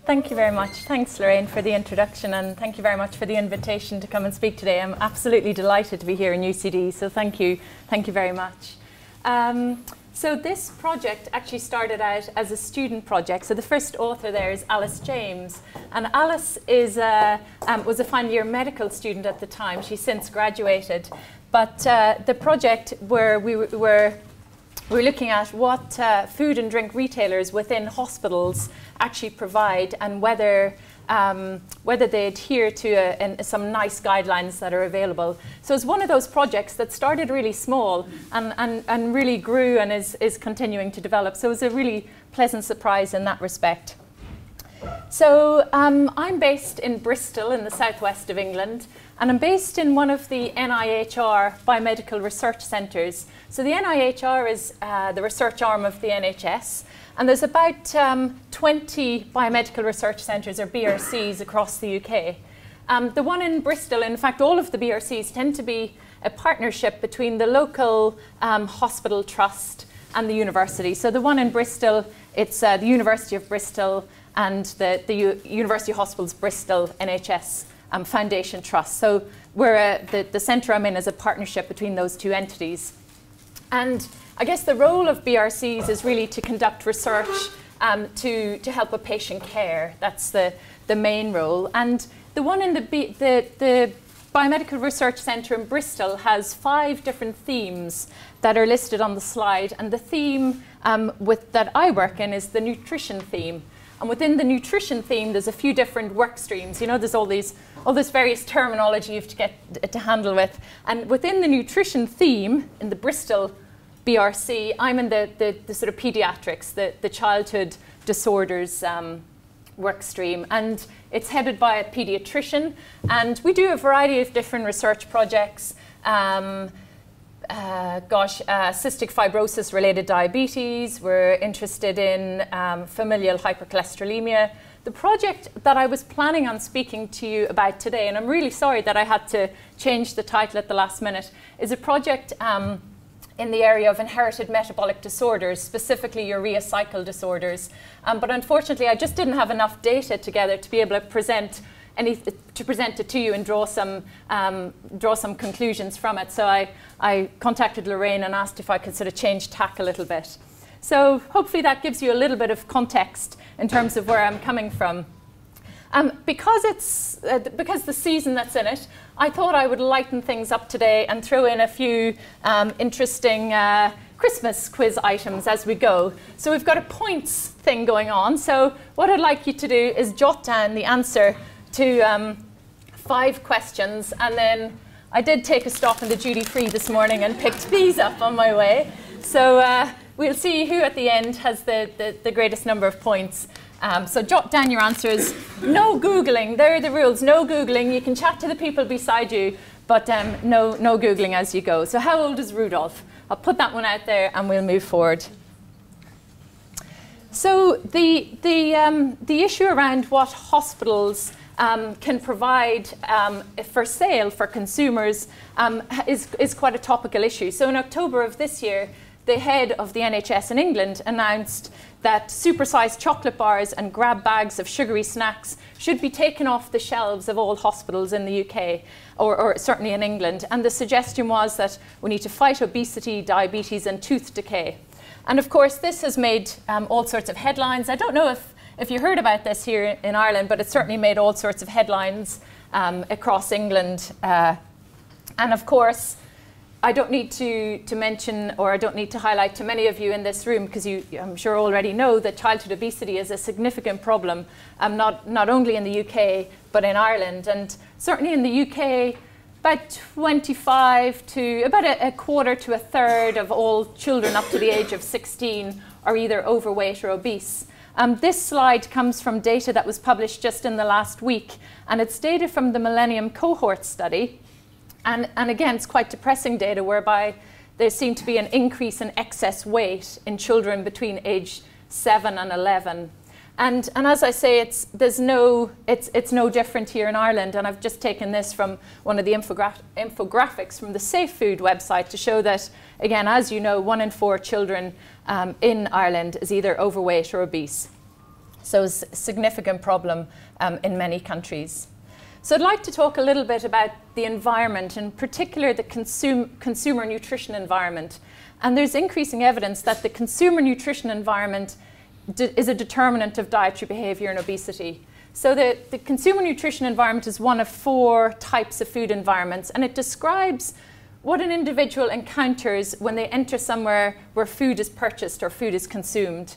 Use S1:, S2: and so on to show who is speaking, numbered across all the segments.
S1: Thank you very much. Thanks, Lorraine, for the introduction, and thank you very much for the invitation to come and speak today. I'm absolutely delighted to be here in UCD, so thank you very much. So this project actually started out as a student project. So the first author there is Alice James, and Alice is was a final year medical student at the time. She's since graduated, but the project where we're looking at what food and drink retailers within hospitals actually provide, and whether they adhere to some nice guidelines that are available. So it's one of those projects that started really small and really grew and is continuing to develop. So it was a really pleasant surprise in that respect. So I'm based in Bristol in the southwest of England, and I'm based in one of the NIHR Biomedical Research Centres. So the NIHR is the research arm of the NHS, and there's about 20 biomedical research centres, or BRCs, across the UK. The one in Bristol, in fact, all of the BRCs tend to be a partnership between the local hospital trust and the university. So the one in Bristol, it's the University of Bristol and the University Hospitals Bristol NHS Foundation Trust. So we're the centre I'm in is a partnership between those two entities. And I guess the role of BRCs is really to conduct research to help with patient care. That's the main role. And the one in the Biomedical Research Centre in Bristol has 5 different themes that are listed on the slide. And the theme that I work in is the nutrition theme. And within the nutrition theme, there's a few different work streams. You know, there's all this various terminology you have to get to handle with. And within the nutrition theme, in the Bristol BRC, I'm in the sort of pediatrics, the childhood disorders work stream. And it's headed by a pediatrician. And we do a variety of different research projects. Cystic fibrosis related diabetes. We're interested in familial hypercholesterolemia. The project that I was planning on speaking to you about today, and I'm really sorry that I had to change the title at the last minute, is a project in the area of inherited metabolic disorders, specifically urea cycle disorders. But unfortunately, I just didn't have enough data together to be able to present it to you and draw some conclusions from it. So I contacted Lorraine and asked if I could sort of change tack a little bit. So hopefully that gives you a little bit of context in terms of where I'm coming from. Because the season that's in it, I thought I would lighten things up today and throw in a few interesting Christmas quiz items as we go. So we've got a points thing going on. So what I'd like you to do is jot down the answer to 5 questions, and then I did take a stop in the duty-free this morning and picked these up on my way. So we'll see who at the end has the greatest number of points. So jot down your answers. No Googling, there are the rules, no Googling. You can chat to the people beside you, but no Googling as you go. So how old is Rudolph? I'll put that one out there and we'll move forward. So the issue around what hospitals can provide for sale for consumers is quite a topical issue. So in October of this year, the head of the NHS in England announced that supersized chocolate bars and grab bags of sugary snacks should be taken off the shelves of all hospitals in the UK, or certainly in England. And the suggestion was that we need to fight obesity, diabetes and tooth decay. And of course, this has made all sorts of headlines. I don't know if you heard about this here in Ireland, but it certainly made all sorts of headlines across England. And of course, I don't need to mention, or I don't need to highlight to many of you in this room, because you, I'm sure, already know that childhood obesity is a significant problem, not only in the UK, but in Ireland. And certainly in the UK, about 25 to about a quarter to a third of all children up to the age of 16 are either overweight or obese. This slide comes from data that was published just in the last week, and it's data from the Millennium Cohort Study. And again, it's quite depressing data whereby there seemed to be an increase in excess weight in children between age 7 and 11. And as I say, it's no different here in Ireland. And I've just taken this from one of the infographics from the Safe Food website to show that, again, as you know, 1 in 4 children in Ireland is either overweight or obese. So it's a significant problem in many countries. So I'd like to talk a little bit about the environment, in particular the consumer nutrition environment. And there's increasing evidence that the consumer nutrition environment is a determinant of dietary behavior and obesity. So the consumer nutrition environment is one of 4 types of food environments, and it describes what an individual encounters when they enter somewhere where food is purchased or food is consumed.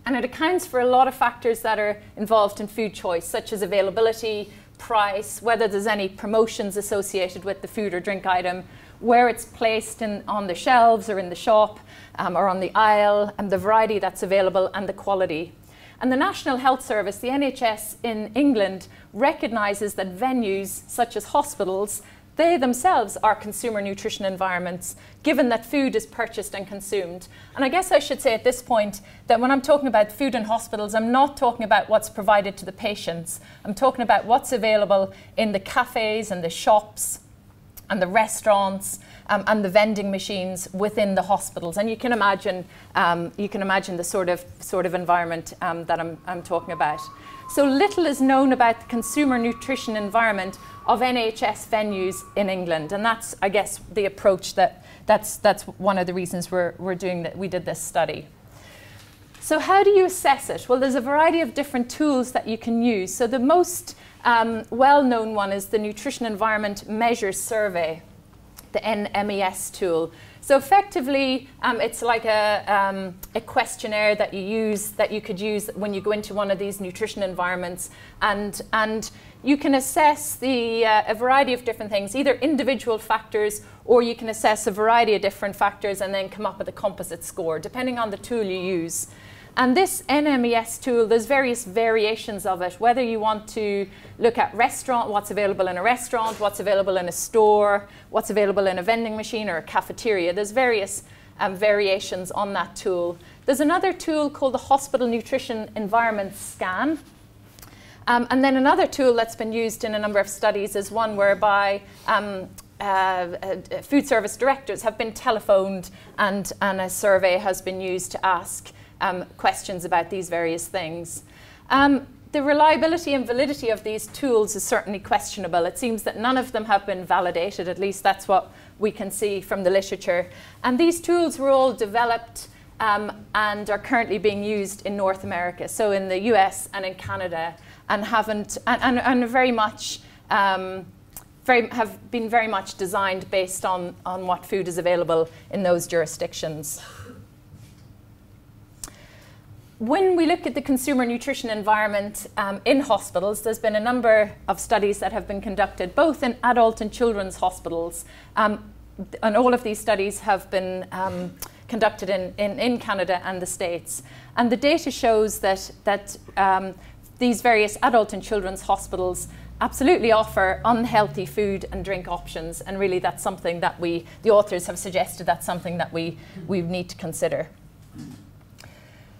S1: And it accounts for a lot of factors that are involved in food choice, such as availability, price, whether there's any promotions associated with the food or drink item, where it's placed on the shelves or in the shop or on the aisle, and the variety that's available and the quality. And the National Health Service, the NHS in England, recognises that venues such as hospitals, they themselves are consumer nutrition environments, given that food is purchased and consumed. And I guess I should say at this point that when I'm talking about food in hospitals, I'm not talking about what's provided to the patients. I'm talking about what's available in the cafes and the shops and the restaurants and the vending machines within the hospitals. And you can imagine the sort of environment that I'm talking about. So little is known about the consumer nutrition environment of NHS venues in England, and that's, I guess, the approach that's one of the reasons we did this study. So how do you assess it? Well, there's a variety of different tools that you can use. So the most well-known one is the Nutrition Environment Measures Survey, the NMES tool. So effectively, it's like a questionnaire that you could use when you go into one of these nutrition environments, and you can assess a variety of different things, either individual factors, or you can assess a variety of different factors and then come up with a composite score, depending on the tool you use. And this NMES tool, there's various variations of it, whether you want to look at what's available in a restaurant, what's available in a store, what's available in a vending machine or a cafeteria. There's various variations on that tool. There's another tool called the Hospital Nutrition Environment Scan. And then another tool that's been used in a number of studies is one whereby food service directors have been telephoned and a survey has been used to ask questions about these various things. The reliability and validity of these tools is certainly questionable. It seems that none of them have been validated, at least that's what we can see from the literature. And these tools were all developed and are currently being used in North America, so in the US and in Canada, and have been very much designed based on what food is available in those jurisdictions. When we look at the consumer nutrition environment in hospitals, there's been a number of studies that have been conducted, both in adult and children's hospitals. And all of these studies have been conducted in Canada and the States. And the data shows that these various adult and children's hospitals absolutely offer unhealthy food and drink options. And really that's something that the authors have suggested that's something that we need to consider.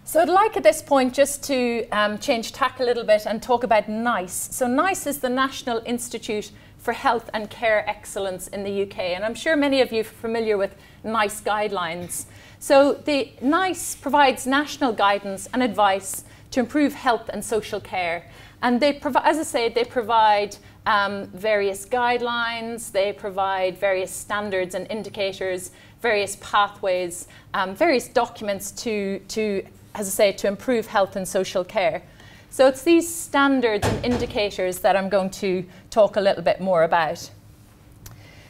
S1: So I'd like at this point just to change tack a little bit and talk about NICE. So NICE is the National Institute for Health and Care Excellence in the UK. And I'm sure many of you are familiar with NICE guidelines. So the NICE provides national guidance and advice to improve health and social care. And they as I say, they provide various guidelines, they provide various standards and indicators, various pathways, various documents to as I say, to improve health and social care. So it's these standards and indicators that I'm going to talk a little bit more about.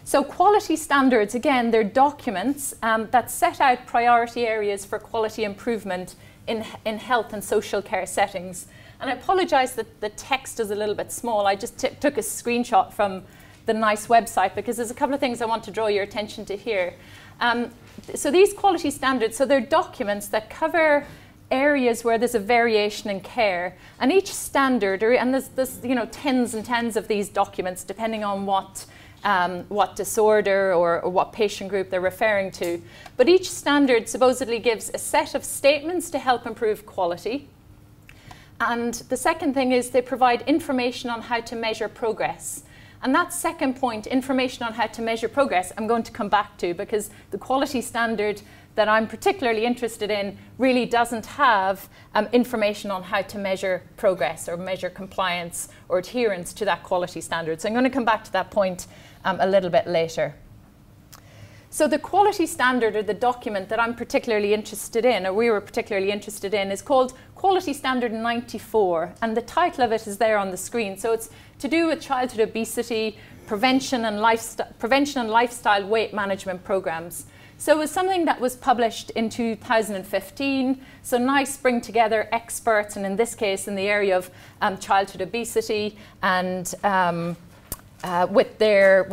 S1: So quality standards, again, they're documents that set out priority areas for quality improvement in health and social care settings. And I apologize that the text is a little bit small. I just took a screenshot from the NICE website because there's a couple of things I want to draw your attention to here. So these quality standards, so they're documents that cover areas where there's a variation in care, and each standard, and there's tens and tens of these documents depending on what disorder or what patient group they're referring to. But each standard supposedly gives a set of statements to help improve quality. And the second thing is they provide information on how to measure progress. And that second point, information on how to measure progress, I'm going to come back to, because the quality standard that I'm particularly interested in really doesn't have information on how to measure progress or measure compliance or adherence to that quality standard. So I'm going to come back to that point a little bit later. So the quality standard, or the document that I'm particularly interested in, or we were particularly interested in, is called Quality Standard 94, and the title of it is there on the screen. So it's to do with childhood obesity, prevention and lifestyle weight management programs. So it was something that was published in 2015. So NICE bring together experts, and in this case in the area of childhood obesity, and with their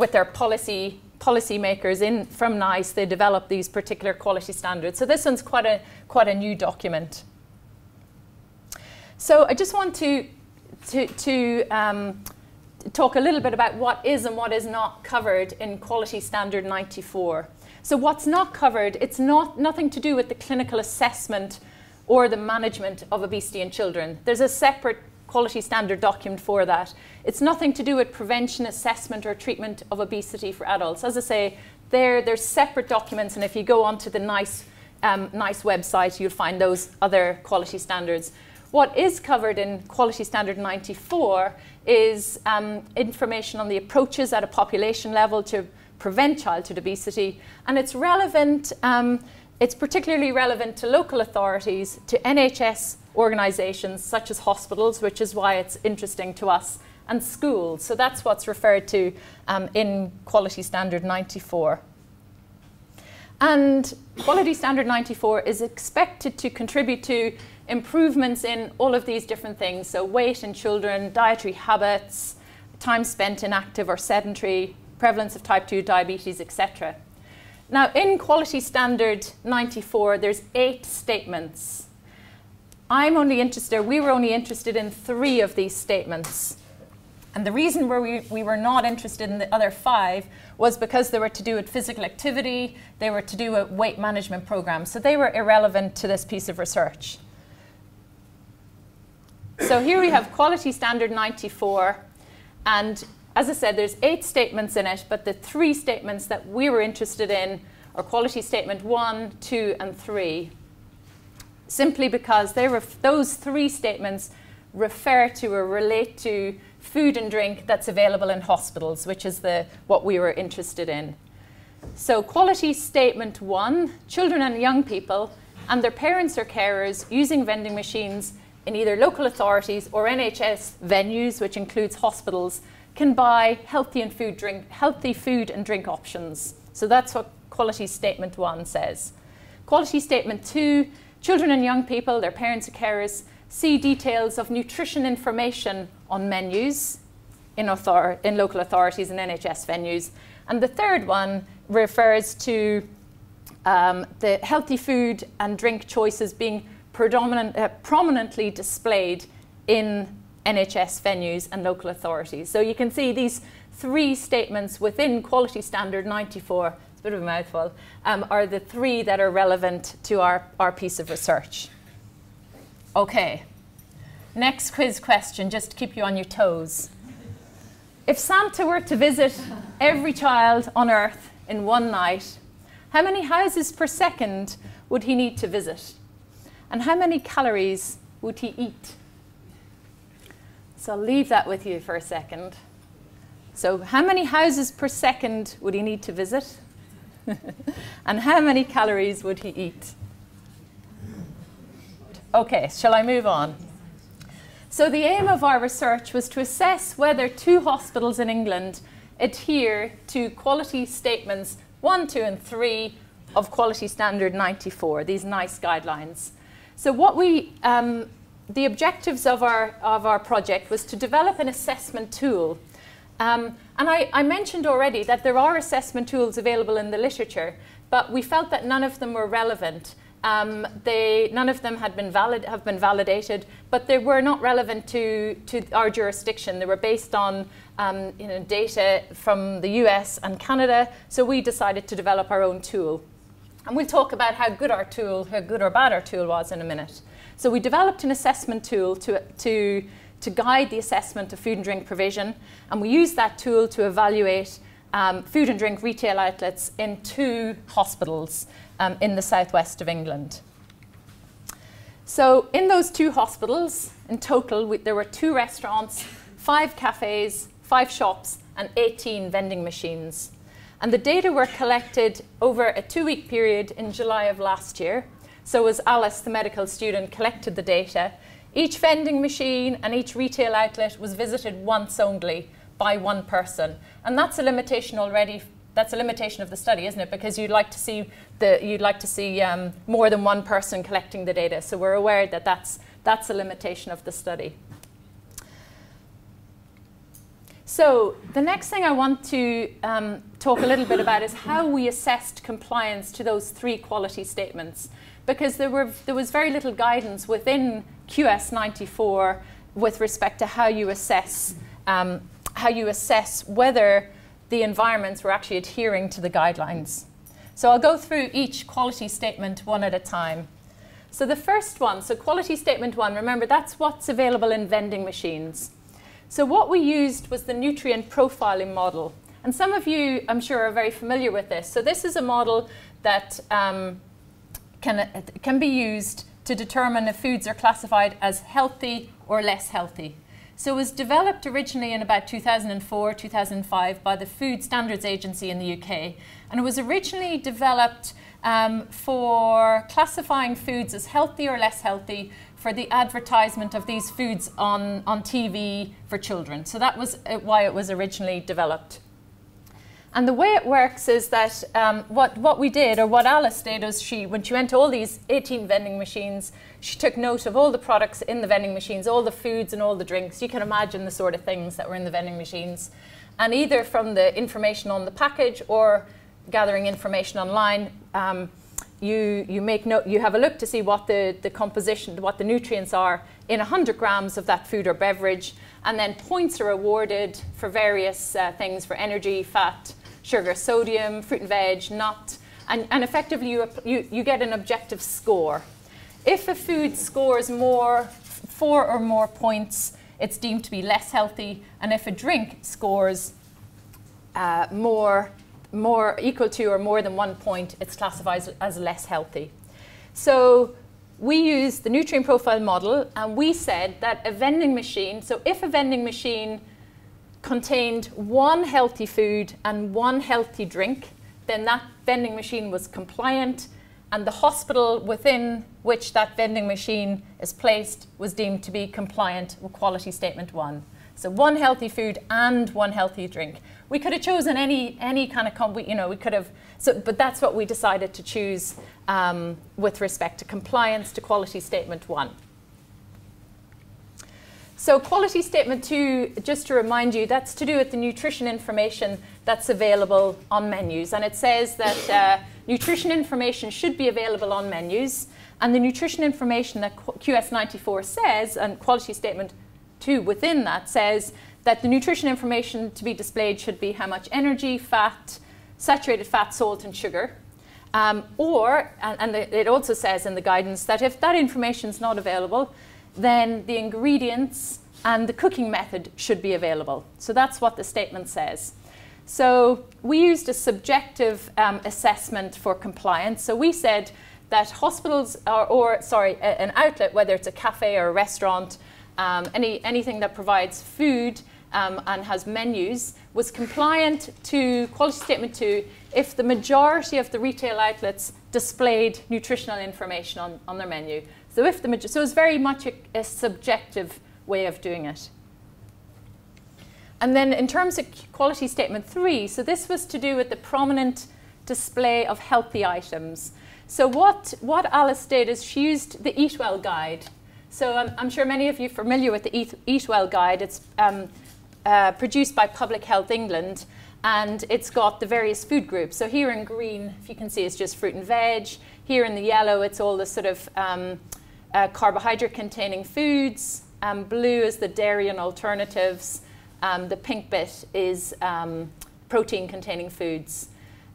S1: policymakers from NICE, they develop these particular quality standards. So this one's quite a new document. So I just want to talk a little bit about what is and what is not covered in Quality Standard 94. So what's not covered, it's nothing to do with the clinical assessment or the management of obesity in children. There's a separate quality standard document for that. It's nothing to do with prevention, assessment, or treatment of obesity for adults. As I say, they're separate documents, and if you go onto the NICE website, you'll find those other quality standards. What is covered in Quality Standard 94 is information on the approaches at a population level to prevent childhood obesity, and it's relevant. It's particularly relevant to local authorities, to NHS organisations such as hospitals, which is why it's interesting to us, and schools. So that's what's referred to in Quality Standard 94. And Quality Standard 94 is expected to contribute to improvements in all of these different things. So weight in children, dietary habits, time spent inactive or sedentary, prevalence of type 2 diabetes, etc. Now, in Quality Standard 94, there's 8 statements. We were only interested in 3 of these statements. And the reason we were not interested in the other 5 was because they were to do with physical activity, they were to do with weight management programs, so they were irrelevant to this piece of research. So here we have Quality Standard 94, and as I said, there's 8 statements in it, but the 3 statements that we were interested in are Quality Statement 1, 2, and 3, simply because those 3 statements refer to or relate to food and drink that's available in hospitals, which is what we were interested in. So Quality Statement 1, children and young people and their parents or carers using vending machines in either local authorities or NHS venues, which includes hospitals, can buy healthy food and drink options. So that's what Quality Statement 1 says. Quality Statement 2, children and young people, their parents or carers, see details of nutrition information on menus in local authorities and NHS venues. And the third one refers to the healthy food and drink choices being prominently displayed in NHS venues and local authorities. So you can see these 3 statements within Quality Standard 94, it's a bit of a mouthful, are the 3 that are relevant to our piece of research. Okay, next quiz question, just to keep you on your toes. If Santa were to visit every child on Earth in one night, how many houses per second would he need to visit? And how many calories would he eat? So I'll leave that with you for a second. So how many houses per second would he need to visit? And how many calories would he eat? Okay, shall I move on? So the aim of our research was to assess whether 2 hospitals in England adhere to quality statements 1, 2, and 3 of Quality Standard 94, these NICE guidelines. So what the objectives of our project was to develop an assessment tool. And I mentioned already that there are assessment tools available in the literature, but we felt that none of them were relevant. None of them have been validated, but they were not relevant to our jurisdiction. They were based on data from the US and Canada, so we decided to develop our own tool. And we'll talk about how good or bad our tool was in a minute. So we developed an assessment tool to guide the assessment of food and drink provision, and we used that tool to evaluate food and drink retail outlets in 2 hospitals. in the southwest of England. So in those 2 hospitals, in total, there were 2 restaurants, 5 cafes, 5 shops, and 18 vending machines. And the data were collected over a 2-week period in July of last year. So as Alice, the medical student, collected the data, each vending machine and each retail outlet was visited once only by 1 person. And that's a limitation already. That's a limitation of the study, isn't it? Because you'd like to see more than 1 person collecting the data. So we're aware that that's a limitation of the study. So the next thing I want to talk a little bit about is how we assessed compliance to those 3 quality statements, because there was very little guidance within QS 94 with respect to how you assess whether the environments were actually adhering to the guidelines. So I'll go through each quality statement one at a time. So the first one, so quality statement 1, remember that's what's available in vending machines. So what we used was the nutrient profiling model. And some of you, I'm sure, are very familiar with this. So this is a model that can be used to determine if foods are classified as healthy or less healthy. So it was developed originally in about 2004, 2005 by the Food Standards Agency in the UK. And it was originally developed for classifying foods as healthy or less healthy for the advertisement of these foods on TV for children. So that was why it was originally developed. And the way it works is that what we did, or what Alice did, is when she went to all these 18 vending machines, she took note of all the products in the vending machines, all the foods and all the drinks. You can imagine the sort of things that were in the vending machines. And either from the information on the package or gathering information online, you have a look to see what the composition, what the nutrients are in 100 grams of that food or beverage. And then points are awarded for various things, for energy, fat, sugar, sodium, fruit and veg, nut, and effectively you get an objective score. If a food scores 4 or more points, it's deemed to be less healthy, and if a drink scores more equal to or more than 1 point, it's classified as less healthy. So we used the nutrient profile model, and we said that a vending machine, so if a vending machine contained 1 healthy food and 1 healthy drink, then that vending machine was compliant, and the hospital within which that vending machine is placed was deemed to be compliant with quality statement 1. So 1 healthy food and 1 healthy drink. We could have chosen any kind of, we could have, but that's what we decided to choose with respect to compliance to quality statement 1. So quality statement 2, just to remind you, that's to do with the nutrition information that's available on menus. And it says that nutrition information should be available on menus. And the nutrition information that QS 94 says, and quality statement 2 within that says that the nutrition information to be displayed should be how much energy, fat, saturated fat, salt, and sugar. And it also says in the guidance that if that information is not available, then the ingredients and the cooking method should be available. So that's what the statement says. So we used a subjective assessment for compliance. So we said that hospitals, an outlet, whether it's a cafe or a restaurant, anything that provides food and has menus, was compliant to quality statement 2 if the majority of the retail outlets displayed nutritional information on their menu. So it's very much a subjective way of doing it. And then in terms of quality statement 3, so this was to do with the prominent display of healthy items. So what Alice did is she used the Eat Well guide. So I'm sure many of you are familiar with the Eat Well guide. It's produced by Public Health England, and it's got the various food groups. So here in green, if you can see, it's just fruit and veg. Here in the yellow, it's all the sort of carbohydrate-containing foods. Blue is the dairy and alternatives. The pink bit is protein-containing foods.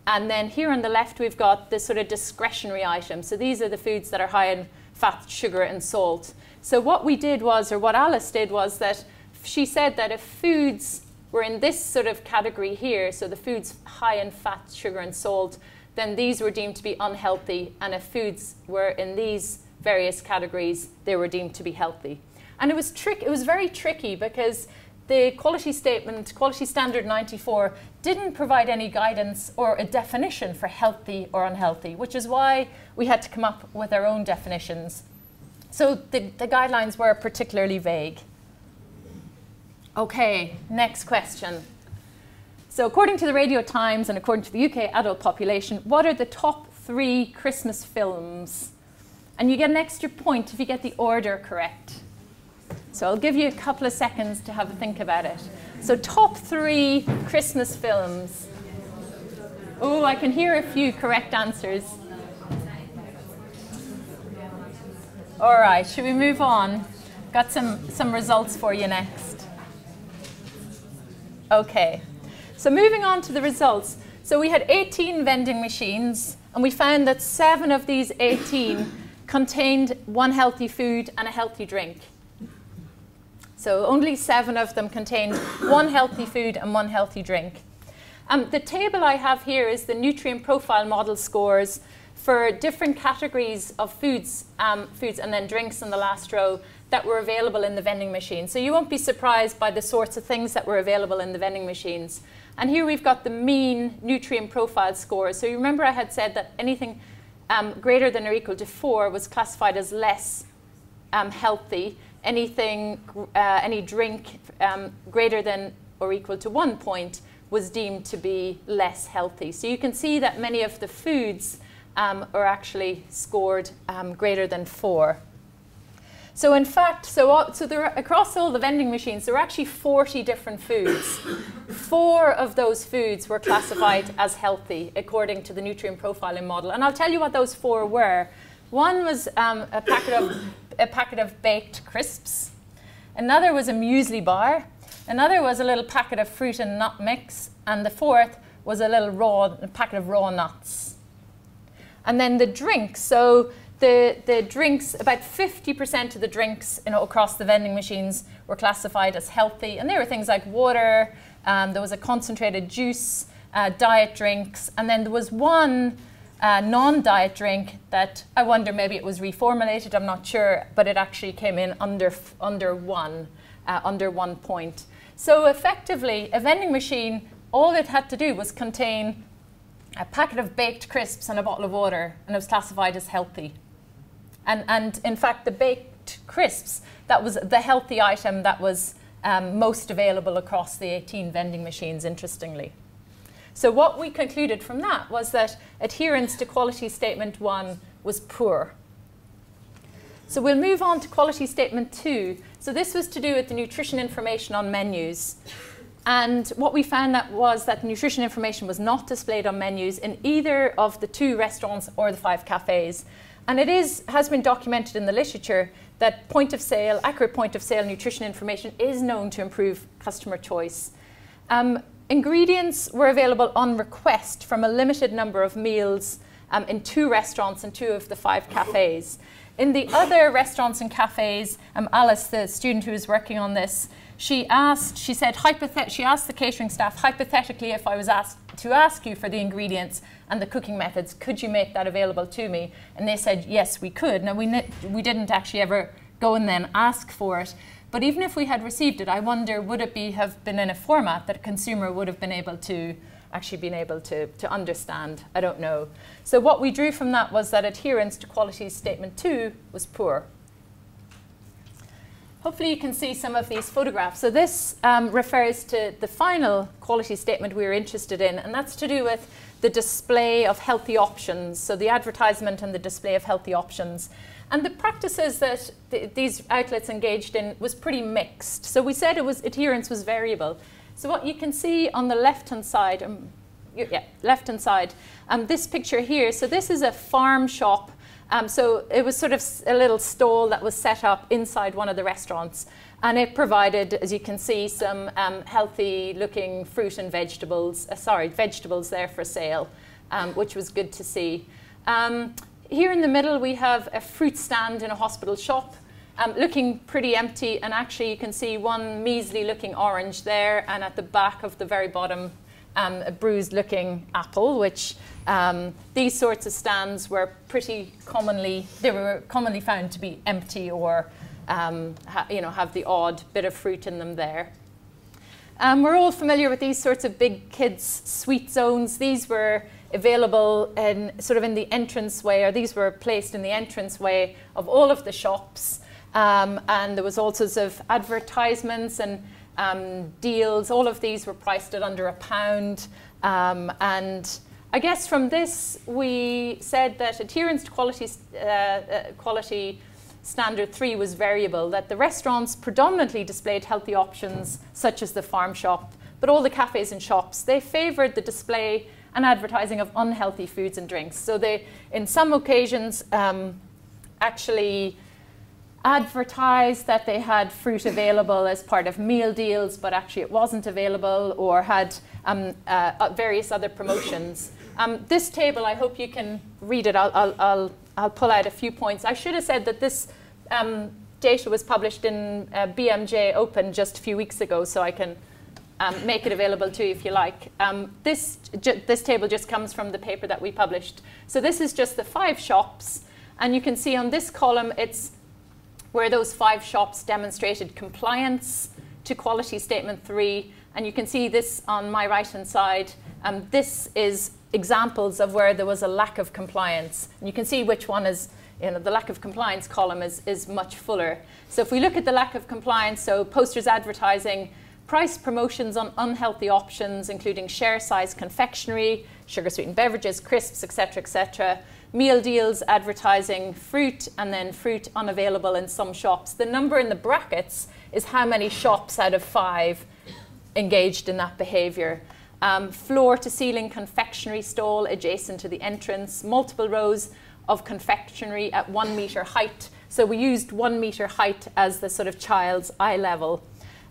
S1: And then here on the left, we've got the sort of discretionary items. So these are the foods that are high in fat, sugar, and salt. So what we did was, or what Alice did was that she said that if foods were in this sort of category here, so the foods high in fat, sugar, and salt, then these were deemed to be unhealthy, and if foods were in these various categories, they were deemed to be healthy. And it was very tricky because the quality statement, Quality Standard 94, didn't provide any guidance or a definition for healthy or unhealthy, which is why we had to come up with our own definitions. So the guidelines were particularly vague. Okay, next question. So according to the Radio Times and according to the UK adult population, what are the top 3 Christmas films? And you get an extra point if you get the order correct. So I'll give you a couple of seconds to have a think about it. So top 3 Christmas films. Oh, I can hear a few correct answers. All right, should we move on? Got some results for you next. Okay, so moving on to the results. So we had 18 vending machines, and we found that 7 of these 18 contained one healthy food and a healthy drink. So only 7 of them contained one healthy food and one healthy drink. The table I have here is the nutrient profile model scores for different categories of foods and then drinks in the last row that were available in the vending machine. So you won't be surprised by the sorts of things that were available in the vending machines. And here we've got the mean nutrient profile scores. So you remember I had said that anything greater than or equal to 4 was classified as less healthy. Any drink greater than or equal to 1 point was deemed to be less healthy. So you can see that many of the foods are actually scored greater than 4. So in fact, across all the vending machines, there were actually 40 different foods. 4 of those foods were classified as healthy according to the nutrient profiling model. And I'll tell you what those 4 were. One was a packet of baked crisps. Another was a muesli bar. Another was a little packet of fruit and nut mix. And the 4th was a packet of raw nuts. And then the drinks. So the drinks, about 50% of the drinks across the vending machines were classified as healthy. And they were things like water, there was a concentrated juice, diet drinks, and then there was one non-diet drink that I wonder maybe it was reformulated, I'm not sure, but it actually came in under 1 point. So effectively, a vending machine, all it had to do was contain a packet of baked crisps and a bottle of water, and it was classified as healthy. And in fact, the baked crisps, that was the healthy item that was most available across the 18 vending machines, interestingly. So what we concluded from that was that adherence to Quality Statement 1 was poor. So we'll move on to Quality Statement 2. So this was to do with the nutrition information on menus. And what we found was that nutrition information was not displayed on menus in either of the 2 restaurants or the 5 cafes. And it has been documented in the literature that accurate point of sale nutrition information is known to improve customer choice. Ingredients were available on request from a limited number of meals in 2 restaurants and 2 of the 5 cafes. In the other restaurants and cafes, Alice, the student who was working on this, she asked the catering staff, hypothetically, if I was asked to ask you for the ingredients and the cooking methods, could you make that available to me? And they said, yes, we could. Now, we didn't actually ever go and then ask for it. But even if we had received it, I wonder, would it have been in a format that a consumer would have been able to understand? I don't know. So what we drew from that was that adherence to Quality Statement 2 was poor. Hopefully you can see some of these photographs. So this refers to the final quality statement we were interested in, and that's to do with the display of healthy options, so the advertisement and the display of healthy options. And the practices that these outlets engaged in was pretty mixed. So we said adherence was variable. So what you can see on the left-hand side, this picture here, so this is a farm shop. So it was sort of a little stall that was set up inside one of the restaurants. And it provided, as you can see, some healthy-looking fruit and vegetables, vegetables there for sale, which was good to see. Here in the middle, we have a fruit stand in a hospital shop, looking pretty empty. And actually, you can see one measly-looking orange there. And at the back of the very bottom a bruised-looking apple, which these sorts of stands were pretty commonly, they were commonly found to be empty or have the odd bit of fruit in them there. We're all familiar with these sorts of big kids' sweet zones. These were available in the entranceway, or these were placed in the entranceway of all of the shops. And there was all sorts of advertisements and deals. All of these were priced at under £1. And I guess from this, we said that adherence to quality standard 3 was variable, that the restaurants predominantly displayed healthy options, such as the farm shop, but all the cafes and shops, they favoured the display and advertising of unhealthy foods and drinks. So they, in some occasions, actually advertised that they had fruit available as part of meal deals, but actually it wasn't available, or had various other promotions. This table, I hope you can read it. I'll pull out a few points. I should have said that this data was published in BMJ Open just a few weeks ago, so I can make it available to you if you like. This table just comes from the paper that we published. So this is just the 5 shops, and you can see on this column it's where those 5 shops demonstrated compliance to quality statement 3, and you can see this on my right-hand side. This is examples of where there was a lack of compliance. And you can see which one is, the lack of compliance column is much fuller. So if we look at the lack of compliance, so posters advertising price promotions on unhealthy options, including share size confectionery, sugar sweetened beverages, crisps, etc., etc. Meal deals advertising fruit, and then fruit unavailable in some shops. The number in the brackets is how many shops out of 5 engaged in that behavior. Floor-to-ceiling confectionery stall adjacent to the entrance, multiple rows of confectionery at 1 metre height. So we used 1 metre height as the sort of child's eye level.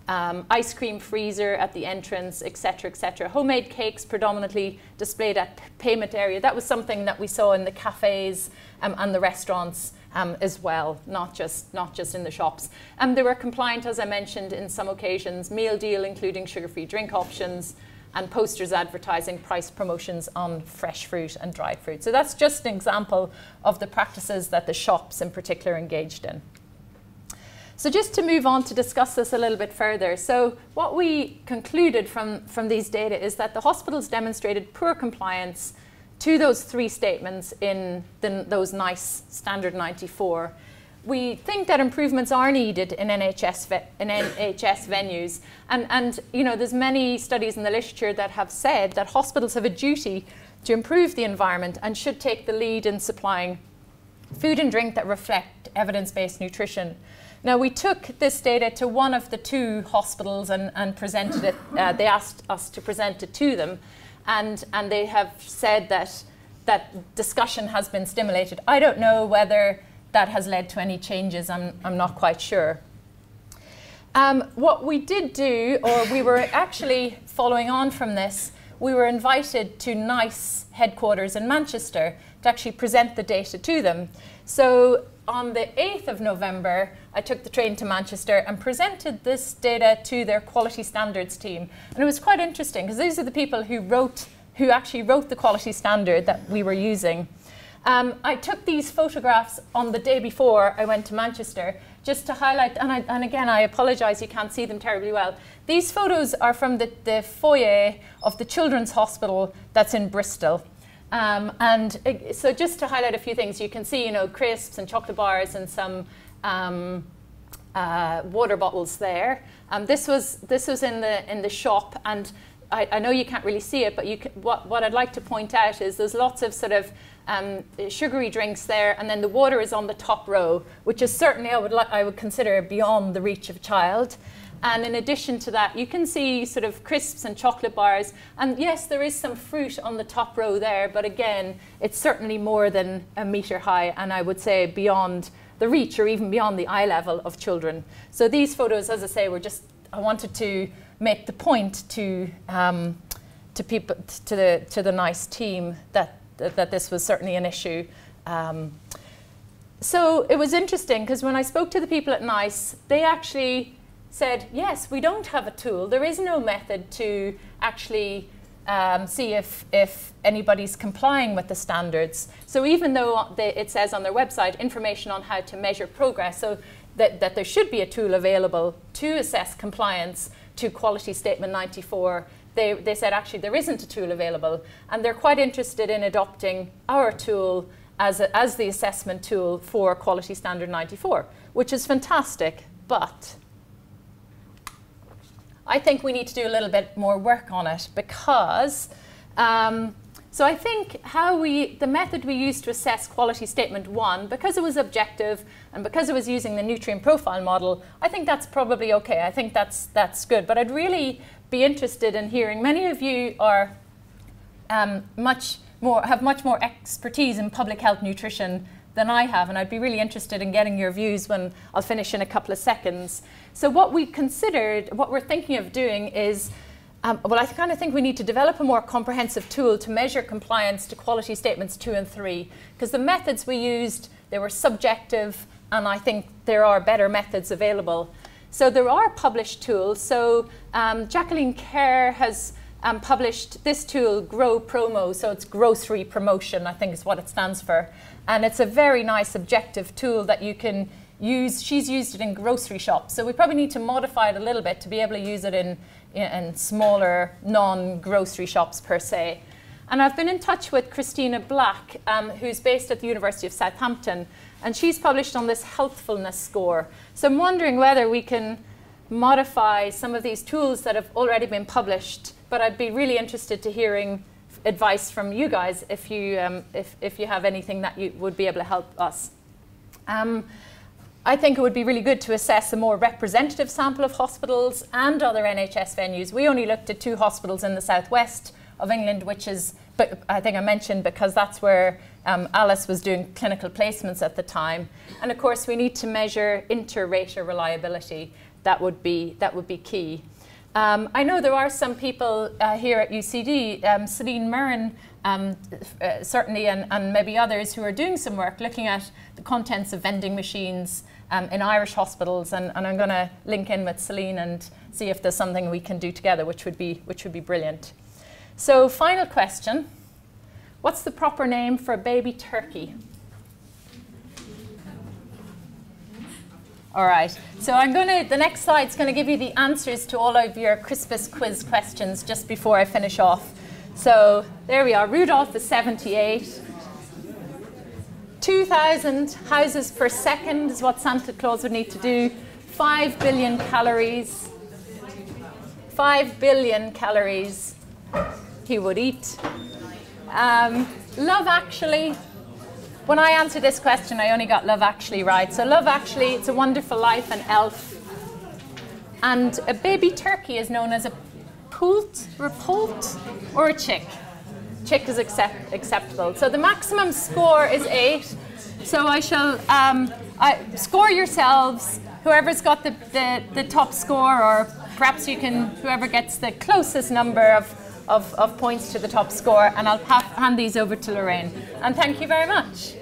S1: Ice cream freezer at the entrance, etc., etc. Homemade cakes predominantly displayed at payment area. That was something that we saw in the cafes and the restaurants as well, not just in the shops. They were compliant, as I mentioned, in some occasions. Meal deal including sugar-free drink options, and posters advertising price promotions on fresh fruit and dried fruit. So that's just an example of the practices that the shops in particular engaged in. So just to move on to discuss this a little bit further. So what we concluded from these data is that the hospitals demonstrated poor compliance to those 3 statements in those NICE Standard 94. We think that improvements are needed in NHS venues, and there's many studies in the literature that have said that hospitals have a duty to improve the environment and should take the lead in supplying food and drink that reflect evidence-based nutrition. Now, we took this data to one of the 2 hospitals and presented it. They asked us to present it to them, and they have said that discussion has been stimulated. I don't know whether that has led to any changes. I'm not quite sure. What we did do, or we were actually following on from this, we were invited to NICE headquarters in Manchester to actually present the data to them. So on the 8th of November, I took the train to Manchester and presented this data to their quality standards team. And it was quite interesting, because these are the people who actually wrote the quality standard that we were using. I took these photographs on the day before I went to Manchester, just to highlight, and again, I apologise, you can't see them terribly well. These photos are from the foyer of the Children's Hospital that's in Bristol. So just to highlight a few things, you can see, crisps and chocolate bars and some water bottles there. This was in the shop, and I know you can't really see it, but what I'd like to point out is there's lots of sort of sugary drinks there, and then the water is on the top row, which is certainly I would consider beyond the reach of a child. And in addition to that, you can see sort of crisps and chocolate bars, and yes, there is some fruit on the top row there, but again, it's certainly more than 1 metre high, and I would say beyond the reach or even beyond the eye level of children. So these photos, as I say, were just, I wanted to make the point to people, to the NICE team that this was certainly an issue. So it was interesting, because when I spoke to the people at NICE, they actually said, yes, we don't have a tool. There is no method to actually see if anybody's complying with the standards. So even though it says on their website information on how to measure progress, so that there should be a tool available to assess compliance to Quality Statement 94, they said actually there isn't a tool available, and they're quite interested in adopting our tool as the assessment tool for Quality Standard 94, which is fantastic, but I think we need to do a little bit more work on it, because so I think the method we used to assess Quality Statement 1, because it was objective and because it was using the nutrient profile model, I think that's probably okay. I think that's good. But I'd really be interested in hearing, many of you are have much more expertise in public health nutrition than I have, and I'd be really interested in getting your views when I'll finish in a couple of seconds. So what we're thinking of doing is, well, I kind of think we need to develop a more comprehensive tool to measure compliance to Quality Statements 2 and 3, because the methods we used, they were subjective, and I think there are better methods available. So there are published tools. So Jacqueline Kerr has published this tool, Grow Promo, so it's grocery promotion, I think is what it stands for. And it's a very nice objective tool that you can use. She's used it in grocery shops. So we probably need to modify it a little bit to be able to use it in smaller non-grocery shops per se. And I've been in touch with Christina Black, who's based at the University of Southampton, and she's published on this healthfulness score. So I'm wondering whether we can modify some of these tools that have already been published, but I'd be really interested to hearing advice from you guys if you have anything that you would be able to help us. I think it would be really good to assess a more representative sample of hospitals and other NHS venues. We only looked at 2 hospitals in the southwest of England, which is, but I think I mentioned, because that's where Alice was doing clinical placements at the time. And of course, we need to measure inter-rater reliability. That would be key. I know there are some people here at UCD, Celine Murren certainly, and maybe others, who are doing some work looking at the contents of vending machines in Irish hospitals, and I'm going to link in with Celine and see if there's something we can do together, which would be brilliant. So, final question: what's the proper name for a baby turkey? All right, so the next slide's going to give you the answers to all of your Christmas quiz questions just before I finish off. So there we are. Rudolph is 78. 2,000 houses per second is what Santa Claus would need to do. 5 billion calories. 5 billion calories he would eat. Love Actually. When I answered this question, I only got Love Actually right. So Love Actually, It's a Wonderful Life, and Elf. And a baby turkey is known as a poult, or a chick. Chick is acceptable. So the maximum score is 8. So I shall score yourselves. Whoever's got the top score, or perhaps you can, whoever gets the closest number of points to the top score, and I'll hand these over to Lorraine. And thank you very much.